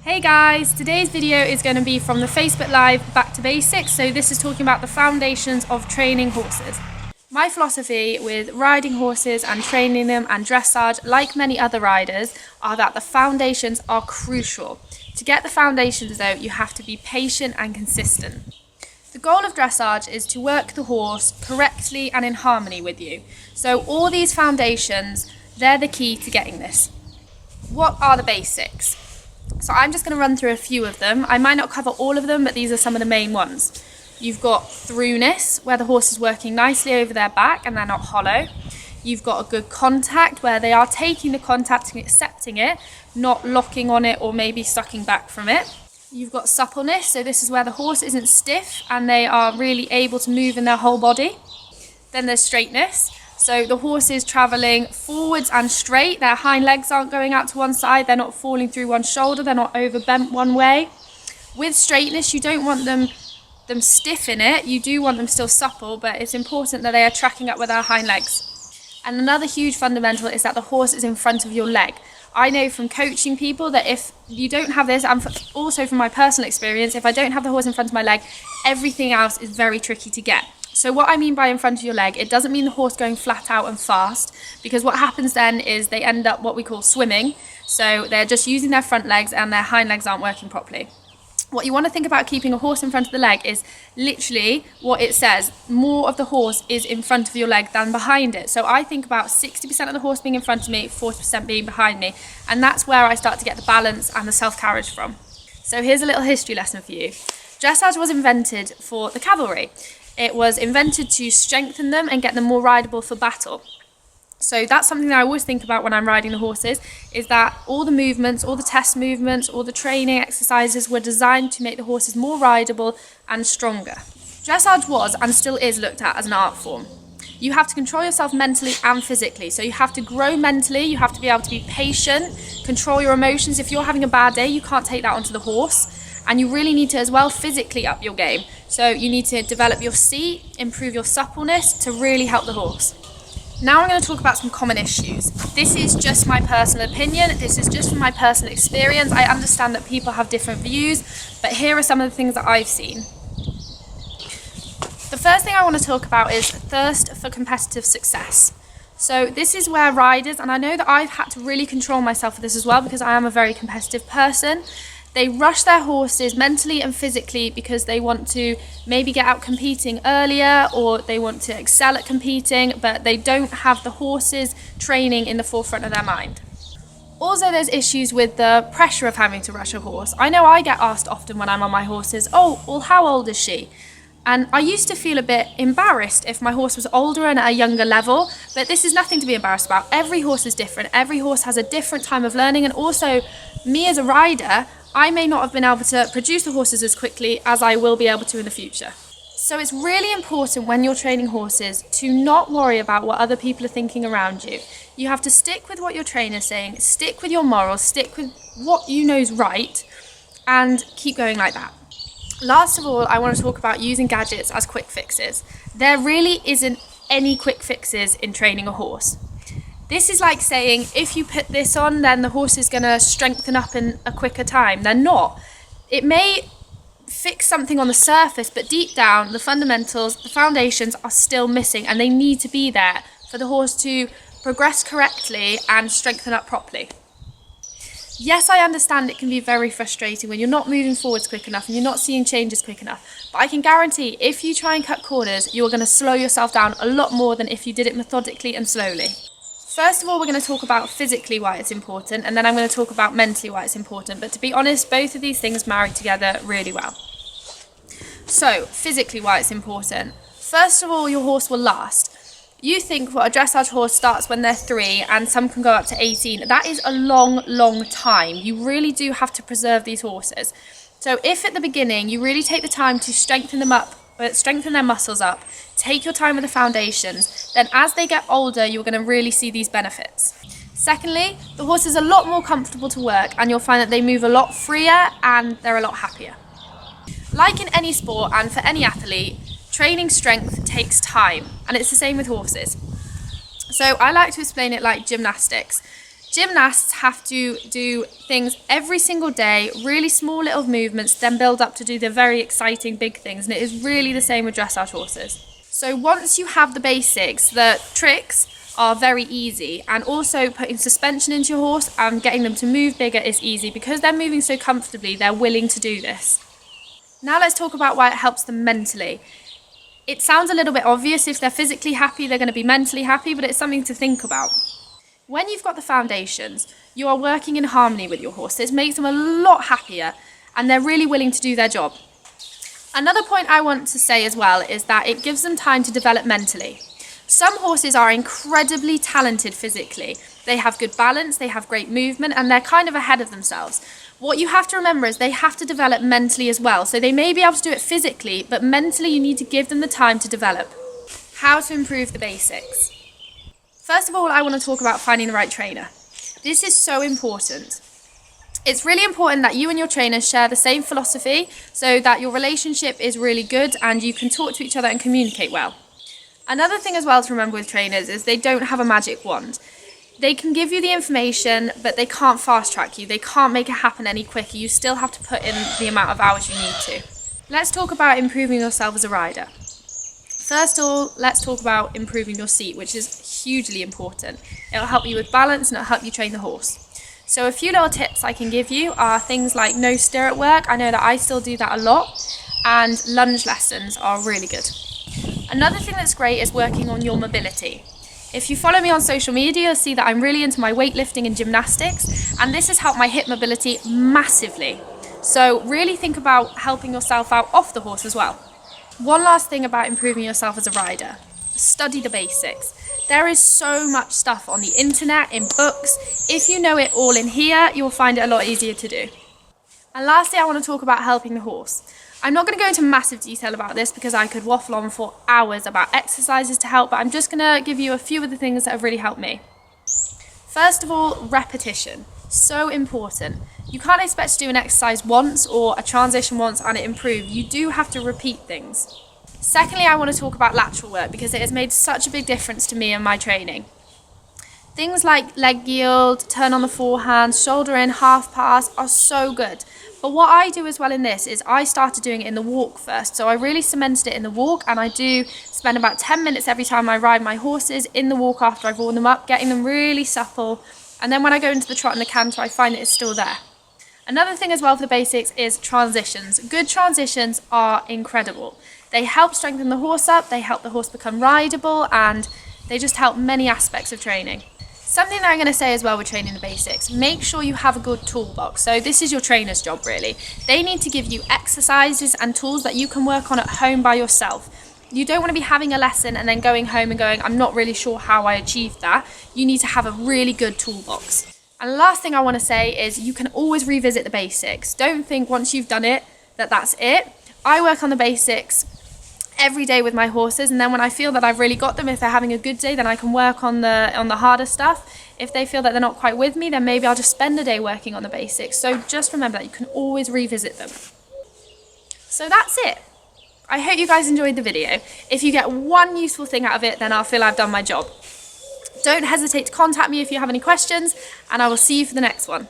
Hey guys, today's video is going to be from the Facebook Live Back to Basics. So this is talking about the foundations of training horses. My philosophy with riding horses and training them and dressage, like many other riders, are that the foundations are crucial. To get the foundations out, you have to be patient and consistent. The goal of dressage is to work the horse correctly and in harmony with you. So all these foundations, they're the key to getting this. What are the basics? So I'm just going to run through a few of them. I might not cover all of them, but these are some of the main ones. You've got throughness, where the horse is working nicely over their back and they're not hollow. You've got a good contact, where they are taking the contact and accepting it, not locking on it or maybe sucking back from it. You've got suppleness, so this is where the horse isn't stiff and they are really able to move in their whole body. Then there's straightness. So the horse is travelling forwards and straight, their hind legs aren't going out to one side, they're not falling through one shoulder, they're not overbent one way. With straightness, you don't want them stiff in it, you do want them still supple, but it's important that they are tracking up with their hind legs. And another huge fundamental is that the horse is in front of your leg. I know from coaching people that if you don't have this, and also from my personal experience, if I don't have the horse in front of my leg, everything else is very tricky to get. So what I mean by in front of your leg, it doesn't mean the horse going flat out and fast, because what happens then is they end up what we call swimming. So they're just using their front legs and their hind legs aren't working properly. What you want to think about keeping a horse in front of the leg is literally what it says. More of the horse is in front of your leg than behind it. So I think about 60% of the horse being in front of me, 40% being behind me. And that's where I start to get the balance and the self-carriage from. So here's a little history lesson for you. Dressage was invented for the cavalry. It was invented to strengthen them and get them more rideable for battle. So that's something that I always think about when I'm riding the horses, is that all the movements, all the test movements, all the training exercises were designed to make the horses more rideable and stronger. Dressage was and still is looked at as an art form. You have to control yourself mentally and physically. So you have to grow mentally, you have to be able to be patient, control your emotions. If you're having a bad day, you can't take that onto the horse. And you really need to as well physically up your game. So you need to develop your seat, improve your suppleness to really help the horse. Now I'm going to talk about some common issues. This is just my personal opinion. This is just from my personal experience. I understand that people have different views, but here are some of the things that I've seen. The first thing I want to talk about is thirst for competitive success. So this is where riders, and I know that I've had to really control myself for this as well because I am a very competitive person. They rush their horses mentally and physically because they want to maybe get out competing earlier or they want to excel at competing, but they don't have the horses training in the forefront of their mind. Also, there's issues with the pressure of having to rush a horse. I know I get asked often when I'm on my horses, oh, well, how old is she? And I used to feel a bit embarrassed if my horse was older and at a younger level, but this is nothing to be embarrassed about. Every horse is different. Every horse has a different time of learning, and also me as a rider, I may not have been able to produce the horses as quickly as I will be able to in the future. So it's really important when you're training horses to not worry about what other people are thinking around you. You have to stick with what your trainer's saying, stick with your morals, stick with what you know is right, and keep going like that. Last of all, I want to talk about using gadgets as quick fixes. There really isn't any quick fixes in training a horse. This is like saying, if you put this on, then the horse is going to strengthen up in a quicker time. They're not. It may fix something on the surface, but deep down, the fundamentals, the foundations are still missing, and they need to be there for the horse to progress correctly and strengthen up properly. Yes, I understand it can be very frustrating when you're not moving forwards quick enough and you're not seeing changes quick enough. But I can guarantee if you try and cut corners, you're going to slow yourself down a lot more than if you did it methodically and slowly. First of all, we're going to talk about physically why it's important, and then I'm going to talk about mentally why it's important. But to be honest, both of these things marry together really well. So, physically why it's important. First of all, your horse will last. You think what a dressage horse starts when they're 3 and some can go up to 18. That is a long, long time. You really do have to preserve these horses. So if at the beginning you really take the time to strengthen them up, strengthen their muscles up, take your time with the foundations, then as they get older, you're going to really see these benefits. Secondly, the horse is a lot more comfortable to work and you'll find that they move a lot freer and they're a lot happier. Like in any sport and for any athlete, training strength takes time, and it's the same with horses. So I like to explain it like gymnastics. Gymnasts have to do things every single day, really small little movements, then build up to do the very exciting big things. And it is really the same with dressage horses. So once you have the basics, the tricks are very easy, and also putting suspension into your horse and getting them to move bigger is easy because they're moving so comfortably, they're willing to do this. Now let's talk about why it helps them mentally. It sounds a little bit obvious. If they're physically happy, they're going to be mentally happy, but it's something to think about. When you've got the foundations, you are working in harmony with your horse. It makes them a lot happier and they're really willing to do their job. Another point I want to say as well is that it gives them time to develop mentally. Some horses are incredibly talented physically. They have good balance, they have great movement, and they're kind of ahead of themselves. What you have to remember is they have to develop mentally as well. So they may be able to do it physically, but mentally you need to give them the time to develop. How to improve the basics. First of all, I want to talk about finding the right trainer. This is so important. It's really important that you and your trainer share the same philosophy so that your relationship is really good and you can talk to each other and communicate well. Another thing as well to remember with trainers is they don't have a magic wand. They can give you the information, but they can't fast track you. They can't make it happen any quicker. You still have to put in the amount of hours you need to. Let's talk about improving yourself as a rider. First of all, let's talk about improving your seat, which is hugely important. It'll help you with balance and it'll help you train the horse. So a few little tips I can give you are things like no stirrup work. I know that I still do that a lot, and lunge lessons are really good. Another thing that's great is working on your mobility. If you follow me on social media, you'll see that I'm really into my weightlifting and gymnastics, and this has helped my hip mobility massively. So really think about helping yourself out off the horse as well. One last thing about improving yourself as a rider. Study the basics. There is so much stuff on the internet, in books. If you know it all in here, you'll find it a lot easier to do. And lastly, I want to talk about helping the horse. I'm not going to go into massive detail about this because I could waffle on for hours about exercises to help, but I'm just going to give you a few of the things that have really helped me. First of all, repetition. So important. You can't expect to do an exercise once or a transition once and it improve. You do have to repeat things. Secondly, I want to talk about lateral work because it has made such a big difference to me and my training. Things like leg yield, turn on the forehand, shoulder in, half pass are so good. But what I do as well in this is I started doing it in the walk first. So I really cemented it in the walk, and I do spend about 10 minutes every time I ride my horses in the walk after I've worn them up, getting them really supple. And then when I go into the trot and the canter, I find that it's still there. Another thing as well for the basics is transitions. Good transitions are incredible. They help strengthen the horse up, they help the horse become rideable, and they just help many aspects of training. Something that I'm going to say as well with training the basics, make sure you have a good toolbox. So this is your trainer's job really. They need to give you exercises and tools that you can work on at home by yourself. You don't want to be having a lesson and then going home and going, I'm not really sure how I achieved that. You need to have a really good toolbox. And the last thing I want to say is you can always revisit the basics. Don't think once you've done it that that's it. I work on the basics every day with my horses, and then when I feel that I've really got them, if they're having a good day, then I can work on the harder stuff. If they feel that they're not quite with me, then maybe I'll just spend a day working on the basics. So just remember that you can always revisit them. So that's it. I hope you guys enjoyed the video. If you get one useful thing out of it, then I'll feel I've done my job. Don't hesitate to contact me if you have any questions, and I will see you for the next one.